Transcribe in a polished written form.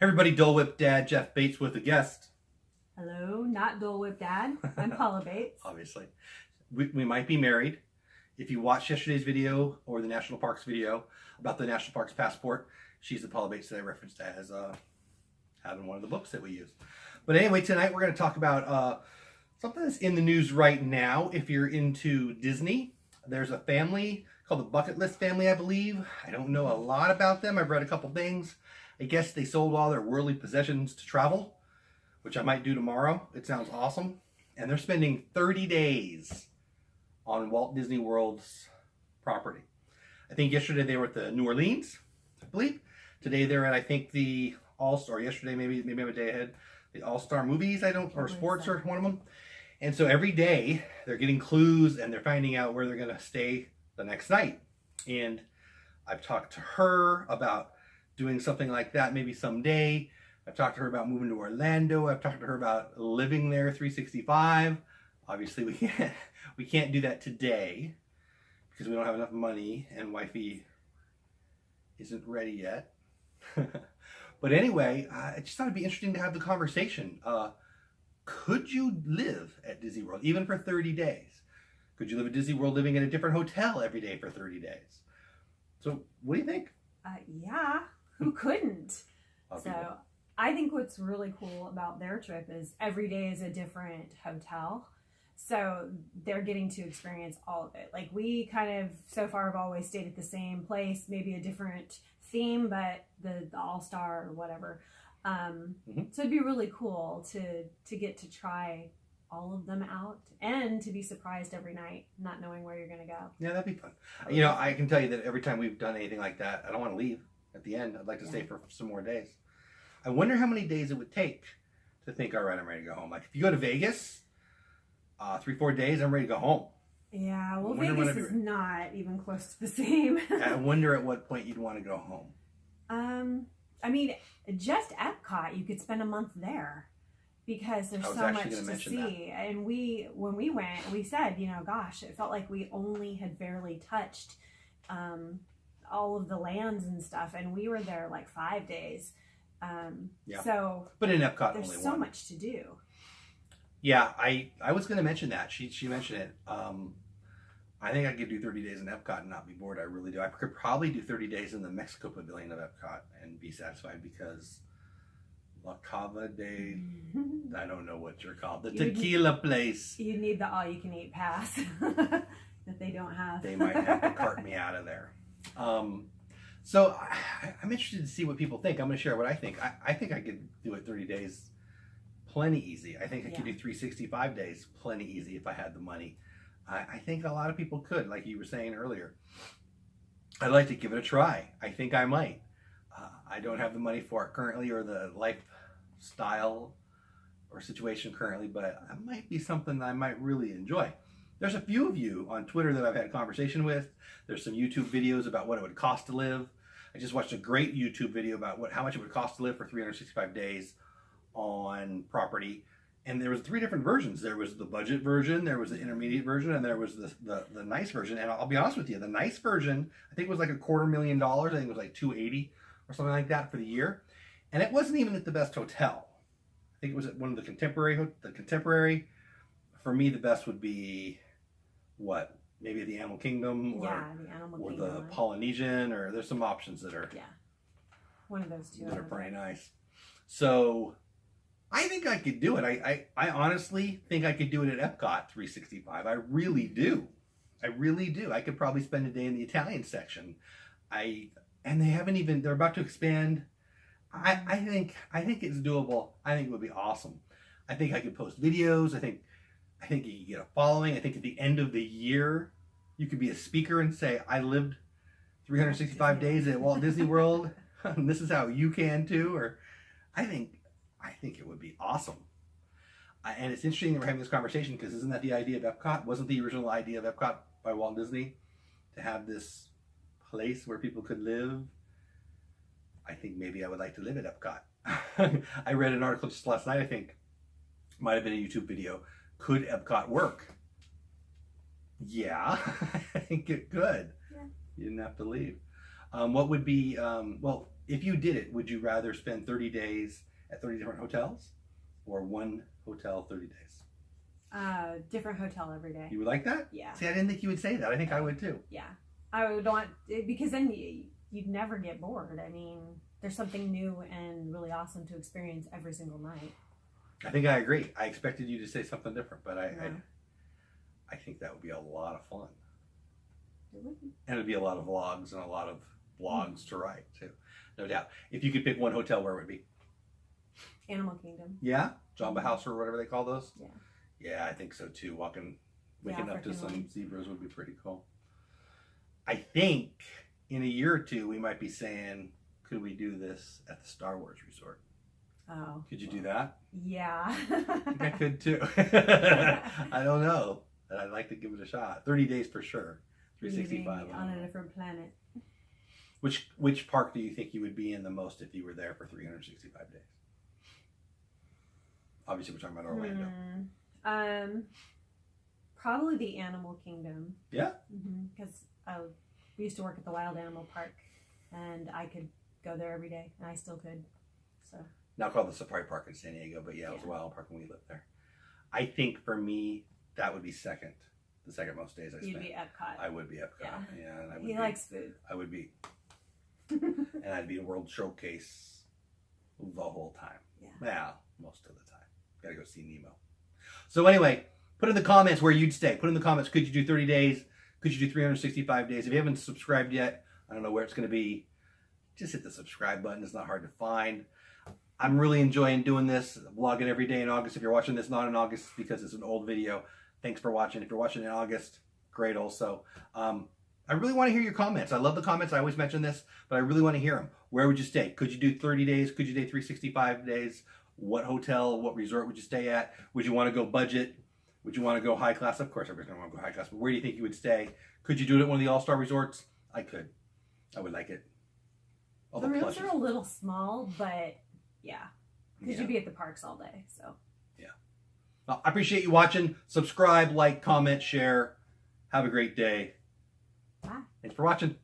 Everybody, Dole Whip Dad Jeff Bates with a guest. Hello, not Dole Whip Dad. I'm Paula Bates. Obviously. We might be married. If you watched yesterday's video or the National Parks video about the National Parks passport, she's the Paula Bates that I referenced as having one of the books that we use. But anyway, tonight we're going to talk about something that's in the news right now. If you're into Disney, there's a family called the Bucket List family, I believe. I don't know a lot about them. I've read a couple things. I guess they sold all their worldly possessions to travel, which I might do tomorrow. It sounds awesome. And they're spending 30 days on Walt Disney World's property. I think yesterday they were at the New Orleans, I believe. Today they're at, I think, the All-Star. Yesterday, maybe I'm a day ahead. The All-Star movies, or sports, or one of them. And so every day they're getting clues and they're finding out where they're going to stay the next night. And I've talked to her about doing something like that maybe someday. I've talked to her about moving to Orlando. I've talked to her about living there 365. Obviously, we can't do that today because we don't have enough money and wifey isn't ready yet. But anyway, I just thought it'd be interesting to have the conversation. Could you live at Disney World even for 30 days? Could you live at Disney World living in a different hotel every day for 30 days? So what do you think? Yeah, who couldn't? So I think what's really cool about their trip is every day is a different hotel. So they're getting to experience all of it. Like we kind of so far have always stayed at the same place, maybe a different theme, but the All-Star or whatever. So it'd be really cool to get to try all of them out and to be surprised every night, not knowing where you're going to go. Yeah, that'd be fun. You know, I can tell you that every time we've done anything like that, I don't want to leave at the end. I'd like to stay for some more days. I wonder how many days it would take to think, all right, I'm ready to go home. Like if you go to Vegas, 3-4 days, I'm ready to go home. Yeah, well, Vegas is not even close to the same. I wonder at what point you'd want to go home. I mean, just Epcot, you could spend a month there because there's so much to see. And when we went, we said, gosh, it felt like we only had barely touched all of the lands and stuff, and we were there like 5 days. So, but in Epcot, there's only so one. much to do. Yeah, I was going to mention that. She mentioned it. I think I could do 30 days in Epcot and not be bored. I really do. I could probably do 30 days in the Mexico Pavilion of Epcot and be satisfied because La Cava de, I don't know what you're called, the tequila place. You need the all-you-can-eat pass that they don't have. They might have to cart me out of there. So I'm interested to see what people think. I'm going to share what I think. I think I could do it 30 days plenty easy. I think I could do 365 days plenty easy if I had the money. I think a lot of people could, like you were saying earlier. I'd like to give it a try. I think I might. I don't have the money for it currently or the lifestyle or situation currently, but it might be something that I might really enjoy. There's a few of you on Twitter that I've had a conversation with. There's some YouTube videos about what it would cost to live. I just watched a great YouTube video about how much it would cost to live for 365 days on property. And there was 3 different versions. There was the budget version, there was the intermediate version, and there was the nice version. And I'll be honest with you, the nice version, I think it was like $250,000. I think it was like $280,000 or something like that for the year. And it wasn't even at the best hotel. I think it was at one of the contemporary. For me, the best would be what? Maybe the Animal Kingdom, the Animal Kingdom, the Polynesian, or there's some options that are one of those two that are pretty nice. So I think I could do it. I honestly think I could do it at Epcot 365. I really do. I could probably spend a day in the Italian section. And they're about to expand. I think it's doable. I think it would be awesome. I think I could post videos. I think you could get a following. I think at the end of the year, you could be a speaker and say, I lived 365 days at Walt Disney World. And this is how you can too. Or I think it would be awesome. And it's interesting that we're having this conversation because isn't that the idea of Epcot? Wasn't the original idea of Epcot by Walt Disney to have this place where people could live? I think maybe I would like to live at Epcot. I read an article just last night, I think. Might have been a YouTube video. Could Epcot work? Yeah, I think it could. Yeah. You didn't have to leave. What would be, well, If you did it, would you rather spend 30 days at 30 different hotels or one hotel 30 days? Different hotel every day. You would like that? Yeah. See, I didn't think you would say that. I think I would too. Yeah. I would want, because then you'd never get bored. I mean, there's something new and really awesome to experience every single night. I think I agree. I expected you to say something different, but No. I think that would be a lot of fun. It would be. And it'd be a lot of vlogs and a lot of blogs to write too. No doubt. If you could pick one hotel, where would it be? Animal Kingdom. Yeah? Jamba House or whatever they call those? Yeah. Yeah, I think so too. Waking up to African some one. zebras would be pretty cool. I think in a year or two we might be saying, could we do this at the Star Wars resort? Oh. Could you do that? Yeah. I think I could too. I don't know. But I'd like to give it a shot. 30 days for sure. 365. Living on a different planet. Which park do you think you would be in the most if you were there for 365 days? Obviously, we're talking about Orlando. Probably the Animal Kingdom. Yeah? Because we used to work at the Wild Animal Park, and I could go there every day, and I still could. So Now called the Safari Park in San Diego, but yeah, it was a wild park when we lived there. I think for me, that would be second. The second most days I spent. you'd be Epcot. I would be Epcot. Yeah, and I would He likes food. I would be. And I'd be in World Showcase the whole time. Yeah. Well, most of the time. Gotta go see Nemo. So anyway, put in the comments where you'd stay. Put in the comments, could you do 30 days? Could you do 365 days? If you haven't subscribed yet, I don't know where it's going to be. Just hit the subscribe button. It's not hard to find. I'm really enjoying doing this, vlogging every day in August. If you're watching this not in August because it's an old video, thanks for watching. If you're watching in August, great also. I really want to hear your comments. I love the comments. I always mention this, but I really want to hear them. Where would you stay? Could you do 30 days? Could you do 365 days? What hotel, what resort would you stay at? Would you want to go budget? Would you want to go high class? Of course, everybody's going to want to go high class, but where do you think you would stay? Could you do it at one of the all-star resorts? I could. I would like it. All The the rooms plushes. are a little small, but yeah. Because Yeah. you'd be at the parks all day, so. I appreciate you watching. Subscribe, like, comment, share. Have a great day. Bye. Thanks for watching.